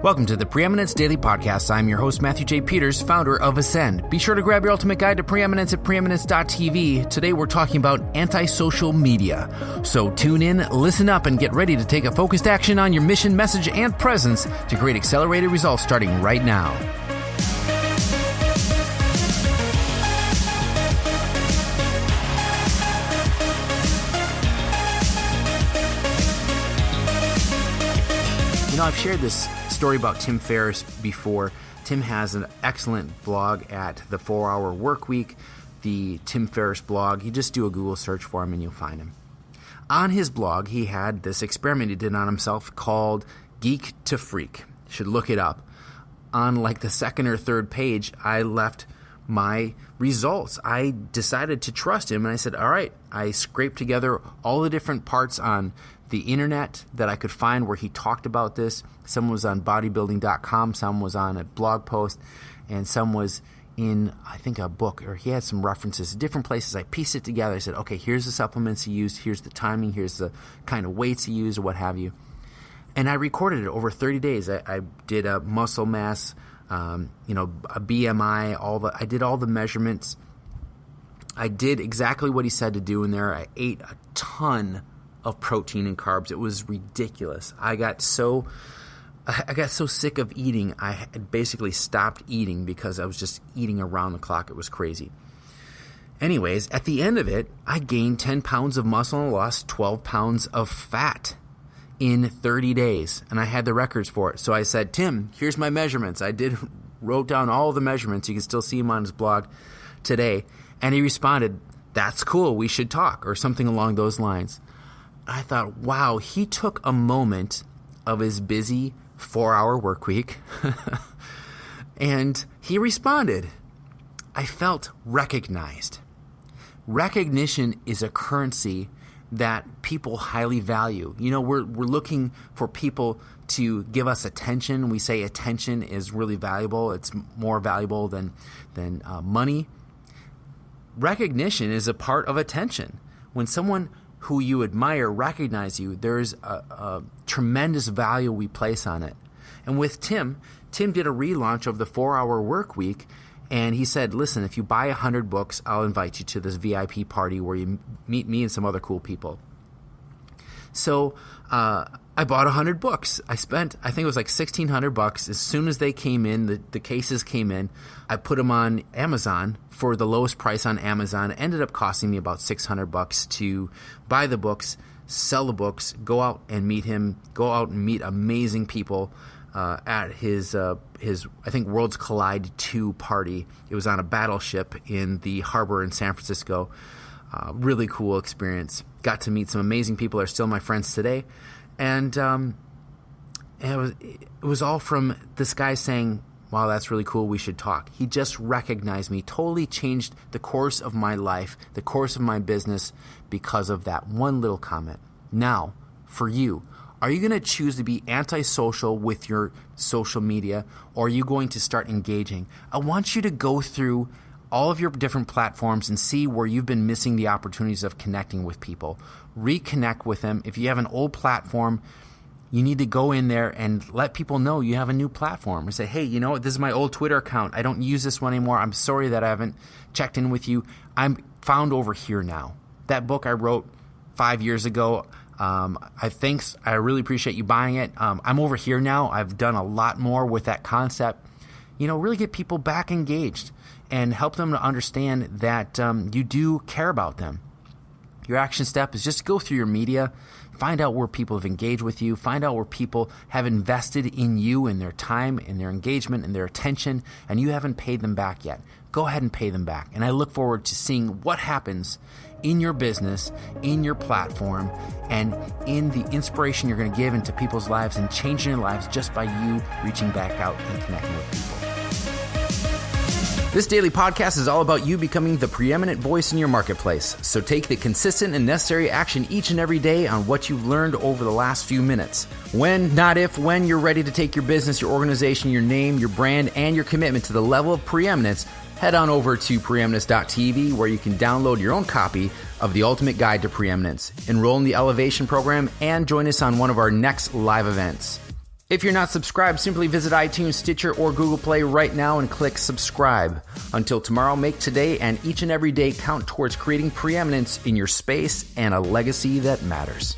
Welcome to the Preeminence Daily Podcast. I'm your host, Matthew J. Peters, founder of Ascend. Be sure to grab your ultimate guide to preeminence at preeminence.tv. Today we're talking about antisocial media. So tune in, listen up, and get ready to take a focused action on your mission, message, and presence to create accelerated results starting right now. You know, I've shared this story about Tim Ferris before. Tim has an excellent blog at the 4-Hour Workweek, the Tim Ferris blog. You just do a Google search for him and you'll find him. On his blog, he had this experiment he did on himself called Geek to Freak. You should look it up. On like the second or third page, I left my results. I decided to trust him and I said, all right, I scraped together all the different parts on the internet that I could find where he talked about this. Some was on bodybuilding.com, some was on a blog post, and some was in, I think, a book, or he had some references to different places. I pieced it together. I said, okay, here's the supplements he used, here's the timing, here's the kind of weights he used, or what have you. And I recorded it over 30 days. I did a muscle mass, a BMI, I did all the measurements. I did exactly what he said to do in there. I ate a ton of protein and carbs. It was ridiculous. I got so sick of eating, I had basically stopped eating because I was just eating around the clock. It was crazy. Anyways, at the end of it, I gained 10 pounds of muscle and lost 12 pounds of fat in 30 days, and I had the records for it. So I said, Tim, here's my measurements. I wrote down all the measurements. You can still see them on his blog today. And he responded, that's cool, we should talk, or something along those lines. I thought, wow, he took a moment of his busy 4-hour work week and he responded. I felt recognized. Recognition is a currency that people highly value. You know, we're looking for people to give us attention. We say attention is really valuable. It's more valuable than money. Recognition is a part of attention. When someone who you admire recognize you, there's a tremendous value we place on it. And with Tim did a relaunch of the 4-Hour Work Week, and he said, listen, if you buy 100 books, I'll invite you to this VIP party where you meet me and some other cool people. So I bought 100 books. I think it was like $1,600. As soon as they came in, the cases came in, I put them on Amazon for the lowest price on Amazon. It ended up costing me about $600 to buy the books, sell the books, go out and meet him, go out and meet amazing people at his I think Worlds Collide 2 party. It was on a battleship in the harbor in San Francisco. Really cool experience. Got to meet some amazing people. They're still my friends today. And it was all from this guy saying, wow, that's really cool, we should talk. He just recognized me, totally changed the course of my life, the course of my business because of that one little comment. Now, for you, are you going to choose to be antisocial with your social media, or are you going to start engaging? I want you to go through all of your different platforms and see where you've been missing the opportunities of connecting with people. Reconnect with them. If you have an old platform, you need to go in there and let people know you have a new platform. And say, hey, you know what? This is my old Twitter account. I don't use this one anymore. I'm sorry that I haven't checked in with you. I'm found over here now. That book I wrote 5 years ago, I really appreciate you buying it. I'm over here now. I've done a lot more with that concept. You know, really get people back engaged and help them to understand that you do care about them. Your action step is just go through your media, find out where people have engaged with you, find out where people have invested in you and their time and their engagement and their attention, and you haven't paid them back yet. Go ahead and pay them back. And I look forward to seeing what happens in your business, in your platform, and in the inspiration you're going to give into people's lives and changing their lives just by you reaching back out and connecting with people. This daily podcast is all about you becoming the preeminent voice in your marketplace. So take the consistent and necessary action each and every day on what you've learned over the last few minutes. When, not if, when you're ready to take your business, your organization, your name, your brand, and your commitment to the level of preeminence, head on over to preeminence.tv where you can download your own copy of the Ultimate Guide to Preeminence. Enroll in the Elevation program and join us on one of our next live events. If you're not subscribed, simply visit iTunes, Stitcher, or Google Play right now and click subscribe. Until tomorrow, make today and each and every day count towards creating preeminence in your space and a legacy that matters.